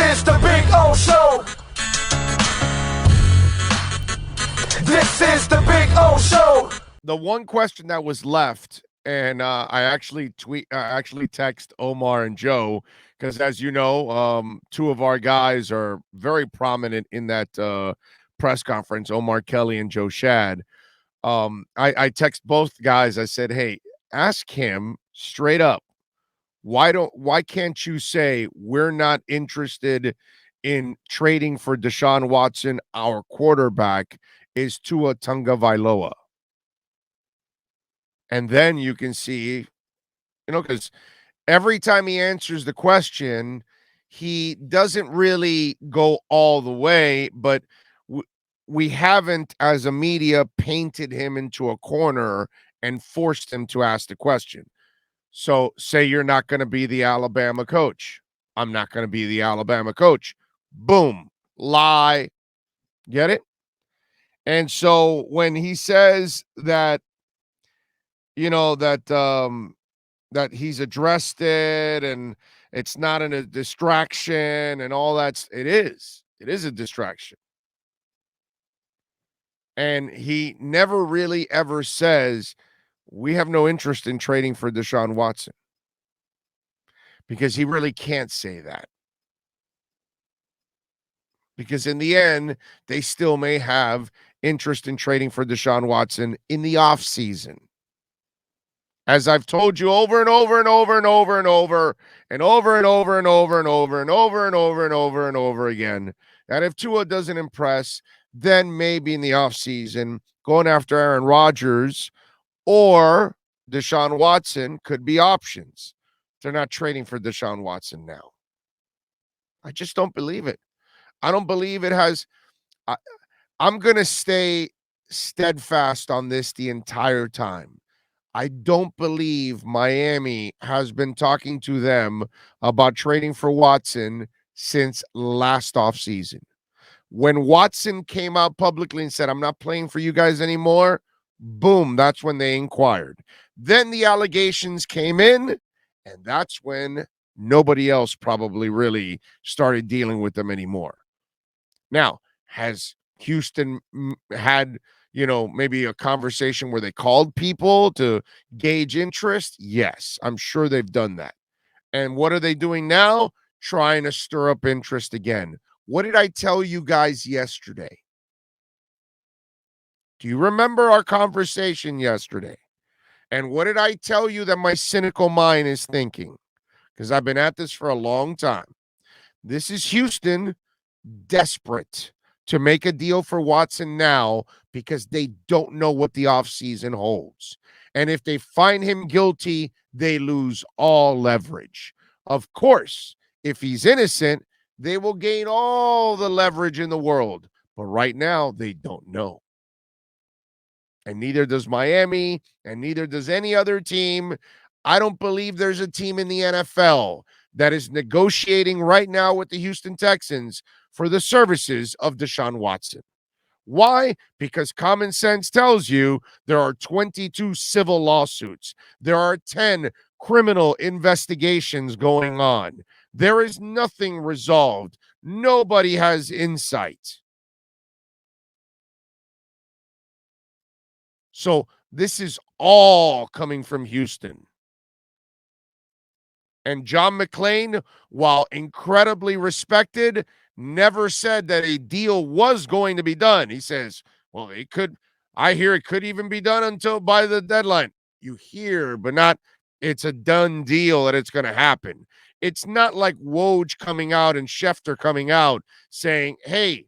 is the Big O Show. This is the Big O Show. The one question that was left, and I actually text Omar and Joe, because as you know, two of our guys are very prominent in that press conference, Omar Kelly and Joe Shad. I text both guys. I said, hey, ask him straight up. Why can't you say we're not interested in trading for DeShaun Watson? Our quarterback is Tua Tagovailoa. And then you can see, because every time he answers the question, he doesn't really go all the way, but we haven't, as a media, painted him into a corner and forced him to ask the question. So say you're not going to be the Alabama coach. I'm not going to be the Alabama coach. Boom. Lie. Get it? And so when he says that, that he's addressed it and it's not a distraction and all that, it is a distraction. And he never really ever says, we have no interest in trading for DeShaun Watson, because he really can't say that. Because in the end, they still may have interest in trading for DeShaun Watson in the offseason. As I've told you over and over and over and over and over and over and over and over and over and over and over and over and over again, that if Tua doesn't impress, then maybe in the offseason, going after Aaron Rodgers or DeShaun Watson could be options. They're not trading for DeShaun Watson now. I just don't believe it. I don't believe it has. I'm going to stay steadfast on this the entire time. I don't believe Miami has been talking to them about trading for Watson since last offseason. When Watson came out publicly and said, I'm not playing for you guys anymore, boom, that's when they inquired. Then the allegations came in, and that's when nobody else probably really started dealing with them anymore. Now, has Houston had, maybe a conversation where they called people to gauge interest? Yes, I'm sure they've done that. And what are they doing now? Trying to stir up interest again. What did I tell you guys yesterday? Do you remember our conversation yesterday? And what did I tell you that my cynical mind is thinking? Because I've been at this for a long time. This is Houston desperate to make a deal for Watson now because they don't know what the offseason holds. And if they find him guilty, they lose all leverage. Of course, if he's innocent, they will gain all the leverage in the world. But right now, they don't know. And neither does Miami, and neither does any other team. I don't believe there's a team in the NFL that is negotiating right now with the Houston Texans for the services of DeShaun Watson. Why? Because common sense tells you there are 22 civil lawsuits. There are 10 criminal investigations going on. There is nothing resolved. Nobody has insight. So this is all coming from Houston. And John McClain, while incredibly respected, never said that a deal was going to be done. He says, well, I hear it could even be done until by the deadline. You hear, but not, it's a done deal that it's going to happen. It's not like Woj coming out and Schefter coming out saying, hey,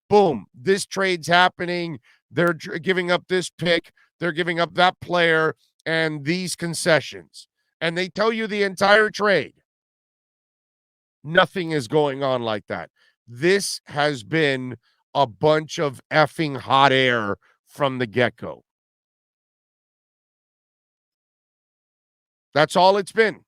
boom, this trade's happening. They're giving up this pick. They're giving up that player and these concessions. And they tell you the entire trade. Nothing is going on like that. This has been a bunch of effing hot air from the get-go. That's all it's been.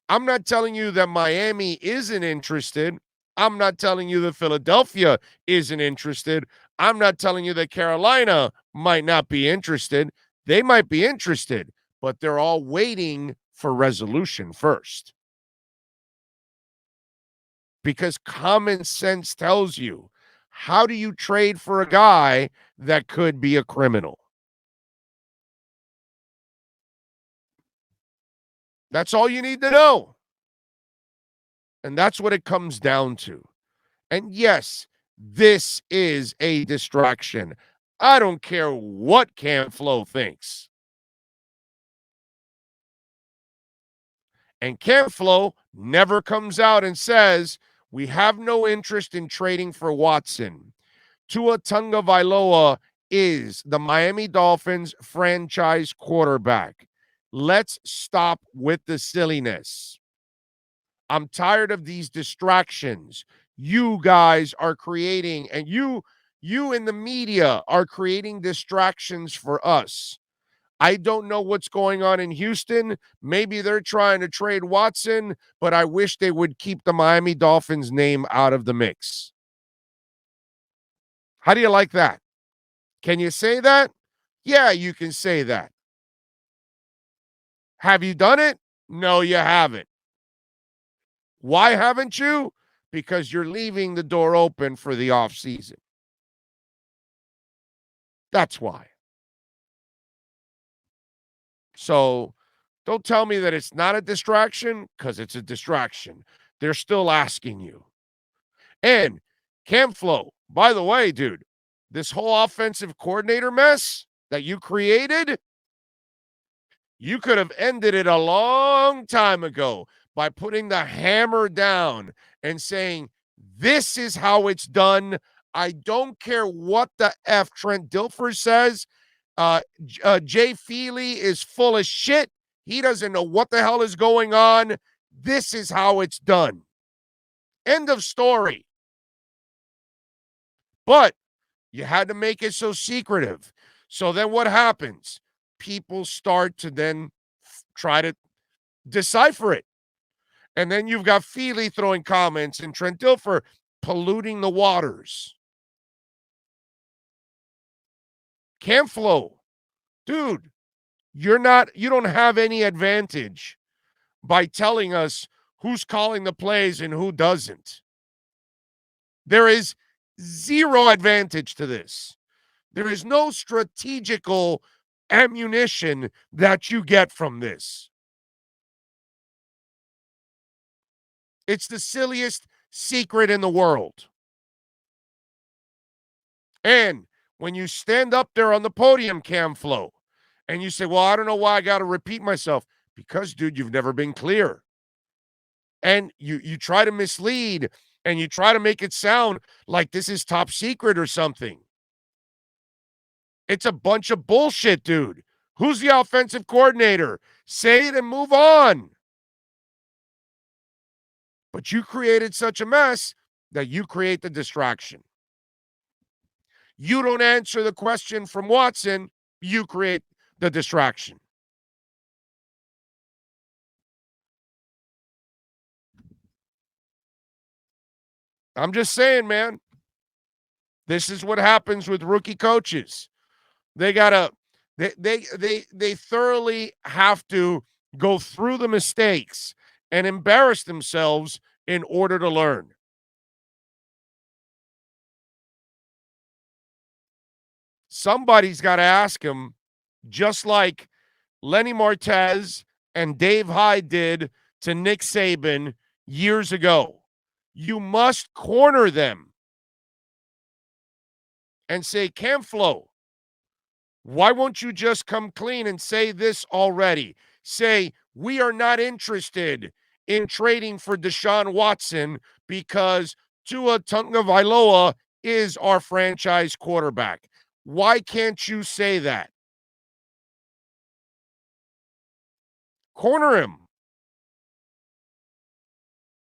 I'm not telling you that Miami isn't interested. I'm not telling you that Philadelphia isn't interested. I'm not telling you that Carolina might not be interested. They might be interested, but they're all waiting for resolution first. because common sense tells you, how do you trade for a guy that could be a criminal? That's all you need to know. And that's what it comes down to. And yes, this is a distraction. I don't care what Cam Flo thinks. And Cam Flo never comes out and says, we have no interest in trading for Watson. Tua Tagovailoa is the Miami Dolphins franchise quarterback. Let's stop with the silliness. I'm tired of these distractions. You guys are creating, and you in the media are creating distractions for us. I don't know what's going on in Houston. Maybe they're trying to trade Watson, but I wish they would keep the Miami Dolphins name out of the mix. How do you like that? Can you say that? Yeah, you can say that. Have you done it? No, you haven't. Why haven't you? Because you're leaving the door open for the offseason. That's why. So don't tell me that it's not a distraction, because it's a distraction. They're still asking you. And Cam Flo, by the way, dude, this whole offensive coordinator mess that you created, you could have ended it a long time ago by putting the hammer down and saying, this is how it's done. I don't care what the F Trent Dilfer says. Jay Feely is full of shit. He doesn't know what the hell is going on. This is how it's done. End of story. But you had to make it so secretive. So then what happens? People start to then try to decipher it. And then you've got Feely throwing comments and Trent Dilfer polluting the waters. Cam Flo, dude, you don't have any advantage by telling us who's calling the plays and who doesn't. There is zero advantage to this. There is no strategical ammunition that you get from this. It's the silliest secret in the world. And when you stand up there on the podium, Cam Flo, and you say, well, I don't know why I got to repeat myself. Because, dude, you've never been clear. And you try to mislead and you try to make it sound like this is top secret or something. It's a bunch of bullshit, dude. Who's the offensive coordinator? Say it and move on. But you created such a mess that you create the distraction. You don't answer the question from Watson, you create the distraction. I'm just saying, man. This is what happens with rookie coaches. They gotta they thoroughly have to go through the mistakes and embarrass themselves in order to learn. Somebody's got to ask him, just like Lenny Martez and Dave Hyde did to Nick Saban years ago. You must corner them and say, Cam Flo, why won't you just come clean and say this already? Say, we are not interested in trading for DeShaun Watson because Tua Tagovailoa is our franchise quarterback. Why can't you say that? Corner him.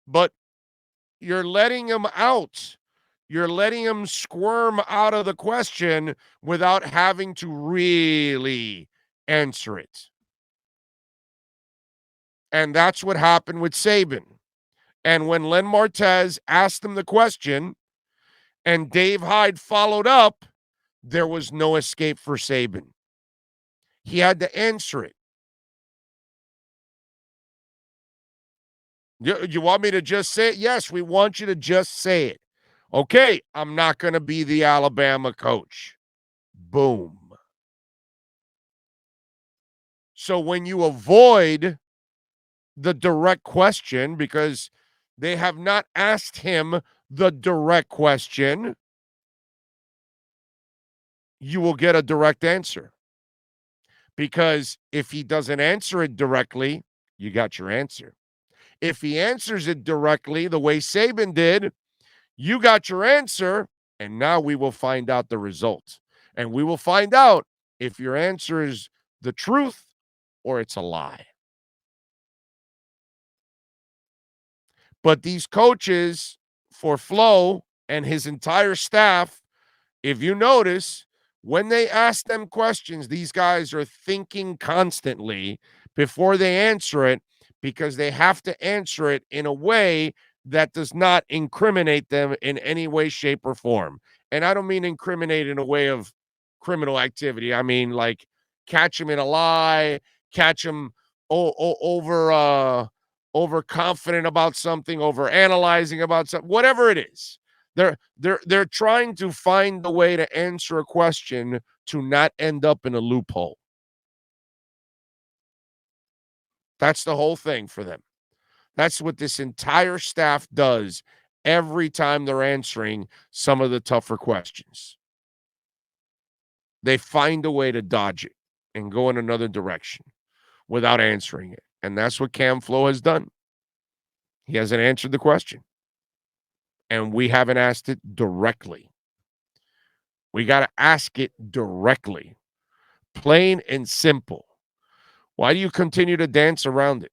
But you're letting him out. You're letting him squirm out of the question without having to really answer it. And that's what happened with Saban. And when Len Martez asked him the question and Dave Hyde followed up, there was no escape for Saban. He had to answer it. You want me to just say it? Yes, we want you to just say it. Okay, I'm not going to be the Alabama coach. Boom. So when you avoid the direct question because they have not asked him the direct question, you will get a direct answer. Because if he doesn't answer it directly, you got your answer. If he answers it directly the way Saban did, you got your answer, and now we will find out the results. And we will find out if your answer is the truth or it's a lie. But these coaches for Flo and his entire staff, if you notice, when they ask them questions, these guys are thinking constantly before they answer it because they have to answer it in a way that does not incriminate them in any way, shape, or form. And I don't mean incriminate in a way of criminal activity. I mean like catch them in a lie, catch them overconfident about something, over analyzing about something, whatever it is. They're trying to find a way to answer a question to not end up in a loophole. That's the whole thing for them. That's what this entire staff does every time they're answering some of the tougher questions. They find a way to dodge it and go in another direction without answering it. And that's what Cam Flo has done. He hasn't answered the question. And we haven't asked it directly. We got to ask it directly. Plain and simple. Why do you continue to dance around it?